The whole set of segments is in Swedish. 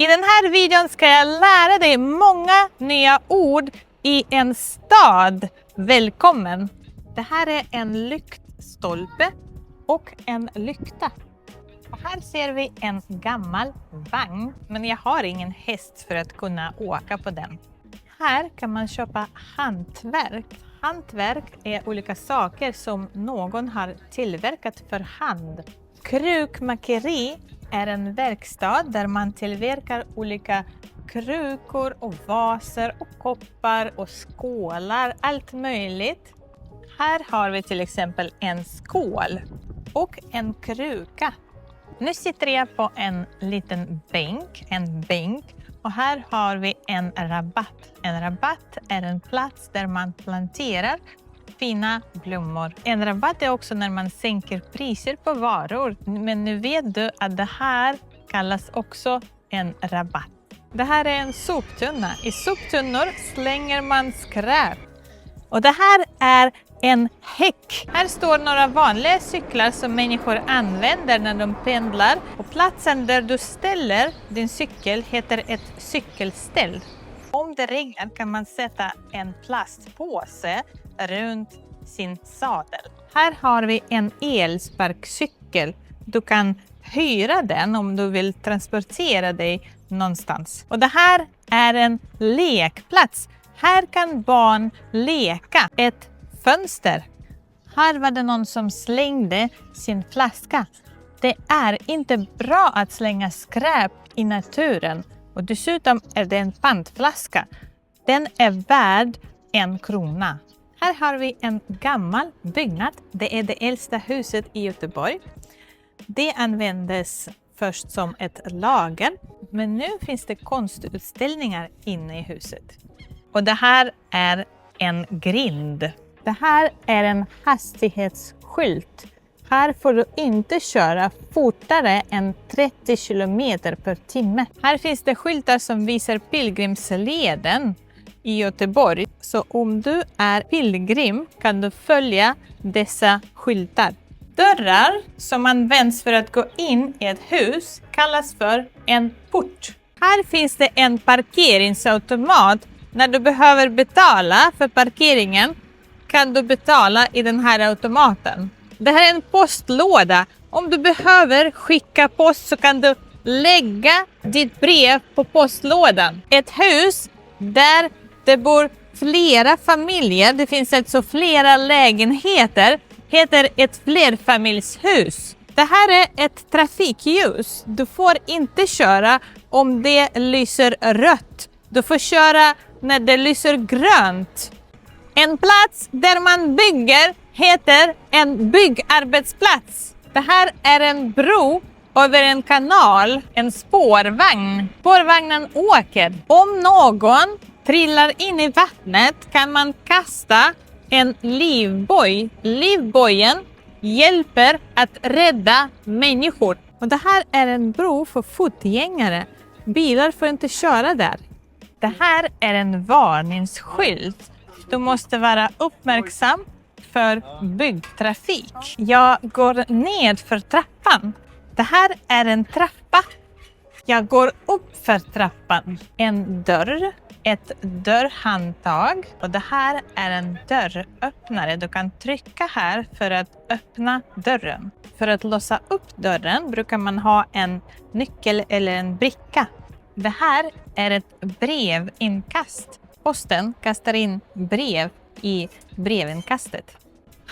I den här videon ska jag lära dig många nya ord i en stad. Välkommen! Det här är en lyktstolpe och en lykta. Och här ser vi en gammal vagn, men jag har ingen häst för att kunna åka på den. Här kan man köpa hantverk. Hantverk är olika saker som någon har tillverkat för hand. Krukmakeri är en verkstad där man tillverkar olika krukor och vaser och koppar och skålar, allt möjligt. Här har vi till exempel en skål och en kruka. Nu sitter jag på en liten bänk, och här har vi en rabatt. En rabatt är en plats där man planterar fina blommor. En rabatt är också när man sänker priser på varor. Men nu vet du att det här kallas också en rabatt. Det här är en soptunna. I soptunnor slänger man skräp. Och det här är en häck. Här står några vanliga cyklar som människor använder när de pendlar. Och platsen där du ställer din cykel heter ett cykelställ. Om det regnar kan man sätta en plastpåse runt sin sadel. Här har vi en elsparkcykel. Du kan hyra den om du vill transportera dig någonstans. Och det här är en lekplats. Här kan barn leka. Ett fönster. Här var det någon som slängde sin flaska. Det är inte bra att slänga skräp i naturen. Och dessutom är det en pantflaska. Den är värd 1 krona. Här har vi en gammal byggnad. Det är det äldsta huset i Göteborg. Det användes först som ett lager. Men nu finns det konstutställningar inne i huset. Och det här är en grind. Det här är en hastighetsskylt. Här får du inte köra fortare än 30 kilometer per timme. Här finns det skyltar som visar pilgrimsleden i Göteborg. Så om du är pilgrim kan du följa dessa skyltar. Dörrar som används för att gå in i ett hus kallas för en port. Här finns det en parkeringsautomat. När du behöver betala för parkeringen kan du betala i den här automaten. Det här är en postlåda. Om du behöver skicka post så kan du lägga ditt brev på postlådan. Ett hus där det bor flera familjer, det finns alltså flera lägenheter, heter ett flerfamiljshus. Det här är ett trafikljus. Du får inte köra om det lyser rött. Du får köra när det lyser grönt. En plats där man bygger heter en byggarbetsplats. Det här är en bro över en kanal, en spårvagn. Spårvagnen åker. Om någon trillar in i vattnet kan man kasta en livboj. Livbojen hjälper att rädda människor. Och det här är en bro för fotgängare. Bilar får inte köra där. Det här är en varningsskylt. Du måste vara uppmärksam för byggtrafik. Jag går ned för trappan. Det här är en trappa. Jag går upp för trappan. En dörr, ett dörrhandtag. Och det här är en dörröppnare. Du kan trycka här för att öppna dörren. För att låsa upp dörren brukar man ha en nyckel eller en bricka. Det här är ett brevinkast. Posten kastar in brev i brevinkastet.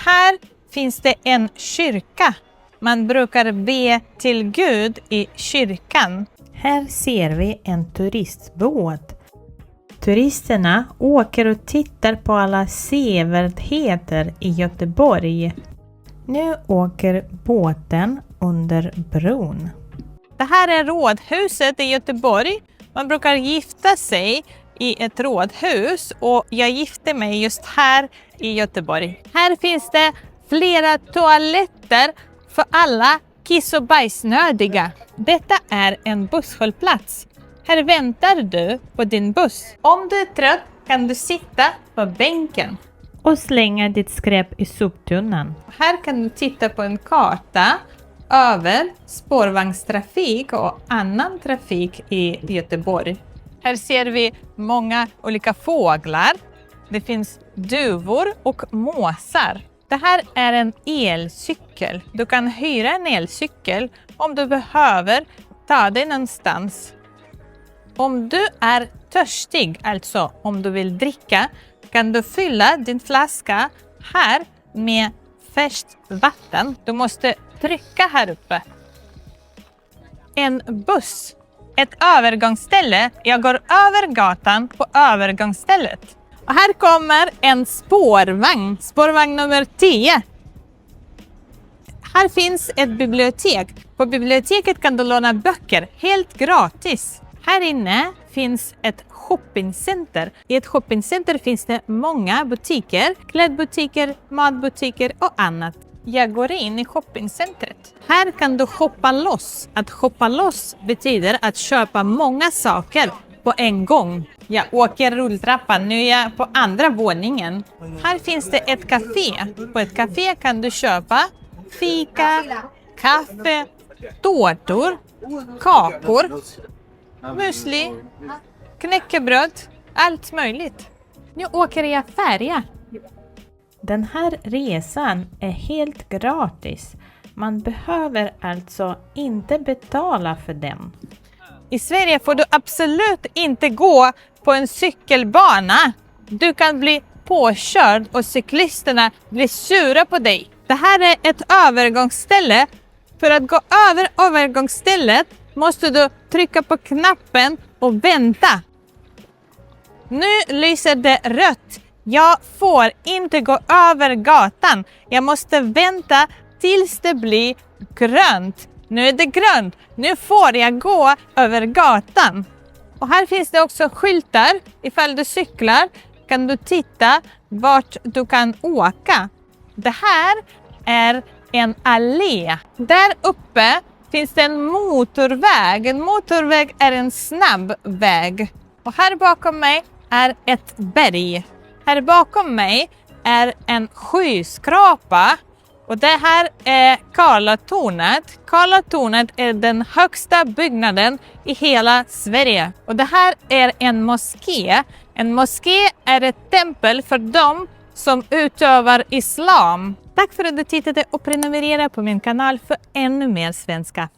Här finns det en kyrka. Man brukar be till Gud i kyrkan. Här ser vi en turistbåt. Turisterna åker och tittar på alla sevärdheter i Göteborg. Nu åker båten under bron. Det här är rådhuset i Göteborg. Man brukar gifta sig i ett rådhus och jag gifte mig just här i Göteborg. Här finns det flera toaletter för alla kiss- och bajsnödiga. Detta är en busshållplats. Här väntar du på din buss. Om du är trött kan du sitta på bänken och slänga ditt skräp i soptunnan. Här kan du titta på en karta över spårvagnstrafik och annan trafik i Göteborg. Här ser vi många olika fåglar. Det finns duvor och måsar. Det här är en elcykel. Du kan hyra en elcykel om du behöver ta dig någonstans. Om du är törstig, alltså om du vill dricka, kan du fylla din flaska här med färskt vatten. Du måste trycka här uppe. En buss. Ett övergångsställe. Jag går över gatan på övergångsstället. Och här kommer en spårvagn. Spårvagn nummer 10. Här finns ett bibliotek. På biblioteket kan du låna böcker helt gratis. Här inne finns ett shoppingcenter. I ett shoppingcenter finns det många butiker, klädbutiker, matbutiker och annat. Jag går in i shoppingcentret. Här kan du shoppa loss. Att shoppa loss betyder att köpa många saker på en gång. Jag åker rulltrappan, nu är jag på andra våningen. Här finns det ett café. På ett café kan du köpa fika, kaffe, tårtor, kakor, musli, knäckebröd, allt möjligt. Nu åker jag färja. Den här resan är helt gratis. Man behöver alltså inte betala för den. I Sverige får du absolut inte gå på en cykelbana. Du kan bli påkörd och cyklisterna blir sura på dig. Det här är ett övergångsställe. För att gå över övergångsstället måste du trycka på knappen och vänta. Nu lyser det rött. Jag får inte gå över gatan. Jag måste vänta tills det blir grönt. Nu är det grönt. Nu får jag gå över gatan. Och här finns det också skyltar. Ifall du cyklar kan du titta vart du kan åka. Det här är en allé. Där uppe finns det en motorväg. En motorväg är en snabb väg. Och här bakom mig är ett berg. Här bakom mig är en skyskrapa. Och det här är Karlatornet. Karlatornet är den högsta byggnaden i hela Sverige. Och det här är en moské. En moské är ett tempel för dem som utövar islam. Tack för att du tittade och prenumerera på min kanal för ännu mer svenska.